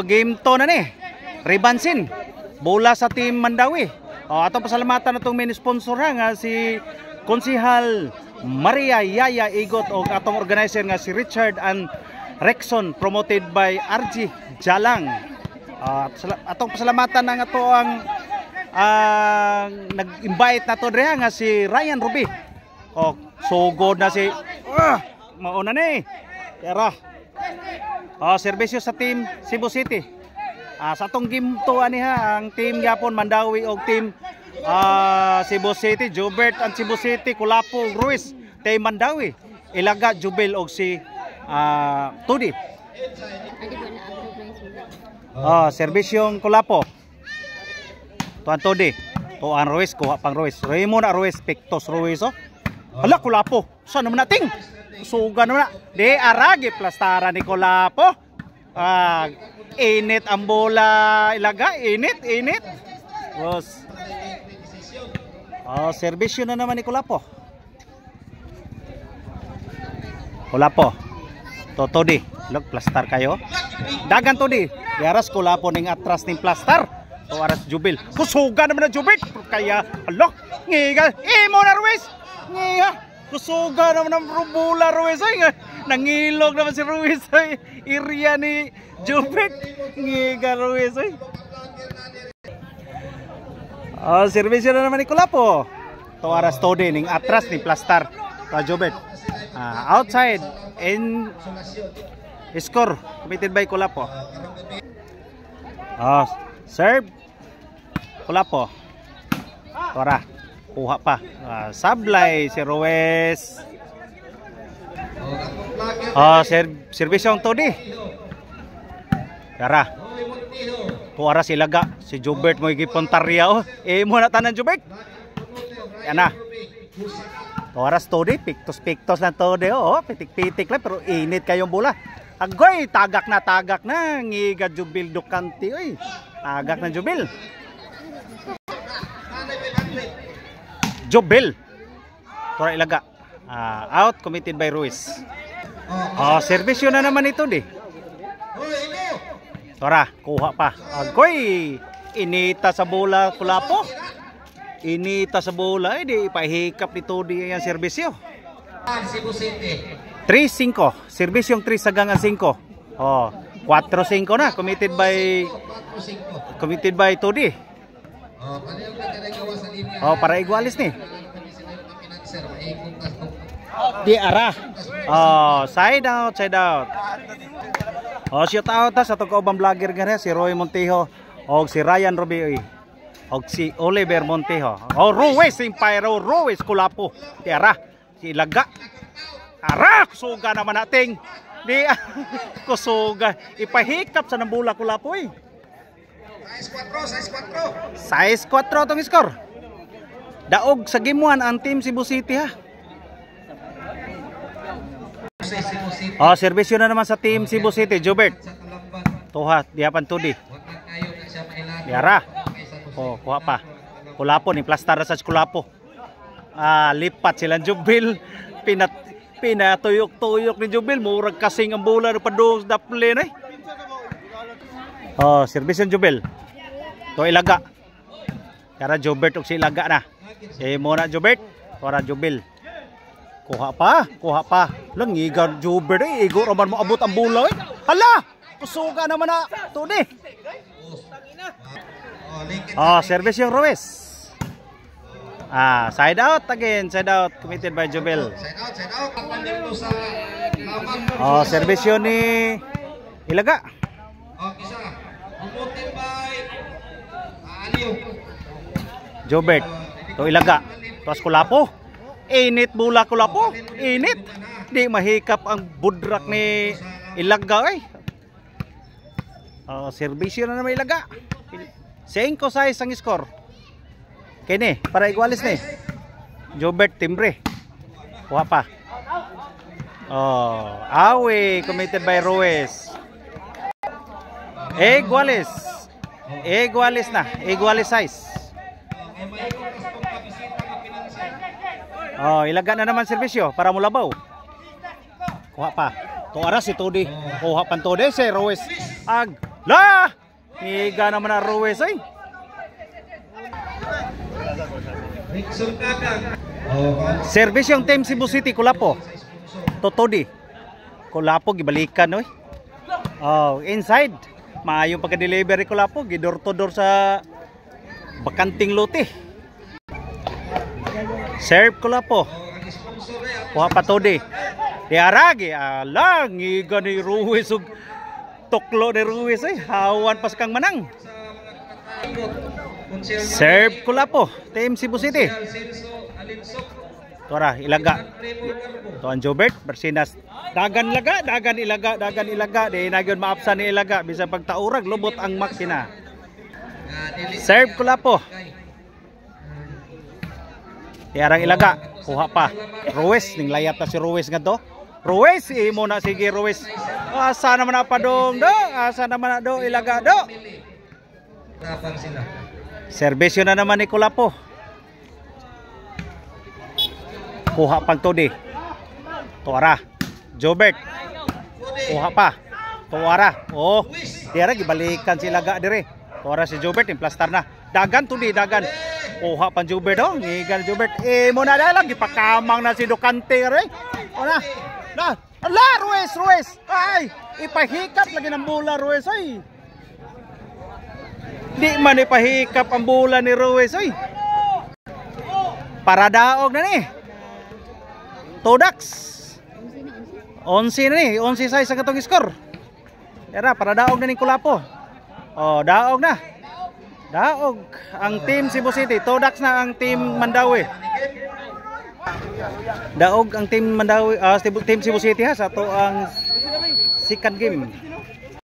Game to na ni. Ribansin. Bola sa team Mandawi. Atong pasalamatan natong main sponsor nga si Konsihal Maria Yaya Igot o atong organizer nga si Richard and Rexon, promoted by RG Jalang. Atong pasalamatan nga to ang nag-invite na to diha nga si Ryan Ruby. Sugod na si mauna ni. Tara. Serbisyo sa team Cebu City. Sa atong game to ang team Yapon Mandawi o team Cebu City, Jobert and Cebu City, Kulapo, Ruiz, team Mandawi, Ilaga, Jubil og si Tudi. Serbisyong Kulapo. Tuan Tudi, tuan Ruiz, kuha pang Ruiz. Raymond Ruiz, Pictos Ruiz. Hala, Kulapo. Saan naman nating? Suga naman na. Di aragi plastara ni Kulapo. Init ang bola Ilaga, init. Boss. Serbisyo na naman ni Kulapo. Todi. Look, plastar kayo. Dagan Todi. Diaras Kulapo ning atras ning plastar. O aras Jubil. Kusuga naman na Jubit. Kaya, alok, ngiga. Imo na Ruiz. Ngiga. Kusuga naman ng bola Ruiz. Nangilog naman si Ruiz. Iriya ni Jubit. Ngiga Ruiz. Servisyo na naman ni Kulapo. Aras Todi ning atras ning plastar. Jubit. Outside in score committed by Kulapo. Serve Kulapo. Tora. Kuha pa. Sablay si Ruiz. Servisyo ang Todi. Tara. Tuara si Ilaga, si Jobert mo igipuntarya mo na tanan Jobert. Yan na. Tuaras Todi, piktos lang Todi pitik-pitik lang pero init kayong bola. Agoy, tagak na ngiga Jubil Ducanti Tagak na Jubil. Tuara Ilaga. Out committed by Ruiz. Servisyo na naman ito di. Tora, kuha pa. Agoy, inita sa bola Kulapo. Inita sa bola, di ipahikap nito di ang serbisyo. 3-5. Serbisyong 3 sagangan 5. 4-5 na committed by Todi. Para igualis ni. Di arah. Side out. Shout out sa itong kaubang vlogger nga si Roy Montejo o si Ryan Ruby o si Oliver Montejo. Ruiz Impiro, Ruiz Kulapo. Tiara, si Ilaga. Kusuga naman nating. Di kusuga. Ipahikap sa nambula Kulapo Size 4 itong score. Daog sa game 1 ang team Cebu City servisyo na naman sa team Cebu City, Jobert. Tuha, dihapan Tudi. Diara. Kuha pa. Kulapo, ni plastar sa Kulapo. Lipat silang Jubil. Pinatuyok-tuyok ni Jubil. Murag kasing ang bola ng padung sa daplin servisyo Jubil. To Ilaga. Kara Jobert og si Ilaga na. Muna Jobert. Para Jubil. Kuha pa. Langigan Jobert igo raman mo abot ang bola Hala! Kusuga naman na Todi. Service yung Ruiz. Side out again. Side out committed by Jubil. Service yun ni Ilaga. Jobert. To Ilaga. Tuas Kulapo. Init bola Kulapo. Init. Di mahikap ang budrak ni Ilaga servisyo na naman Ilaga. 5-6 ang score. Kini para igualis ni Jobert timbre. Kuha pa. Awe committed by Ruiz. Igualis na. Igualis size. Ilaga na naman servisyo para mulabaw. Kuha pa. Tuara si Tudi. Kuha pa Tudi si Ruiz. La! Higa naman na Ruiz ay. Service yung team Cebu City, Kulapo. Totodi. Kulapo, gibalikan oy. Oh, inside. Maayong pagka-delivery Kulapo, gidor to door sa bakanting lote. Serve Kulapo. Kuha pa Todi. Diaragi, alang, higa ni Ruiz ug tuklo ni Ruiz ay hawan pas kang manang. Serve Kulapo, team Cebu City. Tora ilaga. Tuan Jobert Bersinas. Dagan ilaga di nagyon maapsan ni ilaga bisa pagtaurag lubot ang makina. Serve Kulapo. Diarang ilaga, kuha pa. Ruiz ning layat na si Ruiz ngadto. Ruiz, imo na sige Ruiz. Asa naman na padong do? Asa naman na do ilaga do? Serbisyo na naman ni Kulapo. Kuha pang Todi. Tuara. Jobert. Kuha pa. Tuara. Oh, dira gibalikan si ilaga dire. Tuara si Jobert implastar na. Dagan Todi, dagan. Kuha pang Jobert do. Ngigan Jobert. Imo na dalang gipakamang na si Ducante re. Ona. Na, ala Ruiz. Ay, ipahikap lagi ng bola Ruiz ay. Di man ipahikap ang bola ni Ruiz ay. Para daog na ni. Todax. 11 na ni, 11-6 ang katong score. Tara, para daog na ni Kulapo. Oh, daog na. Daog ang team Cebu City, Todax na ang team Mandawi. Daog ang team Mandawi, team Cebu City ha sa to ang second game.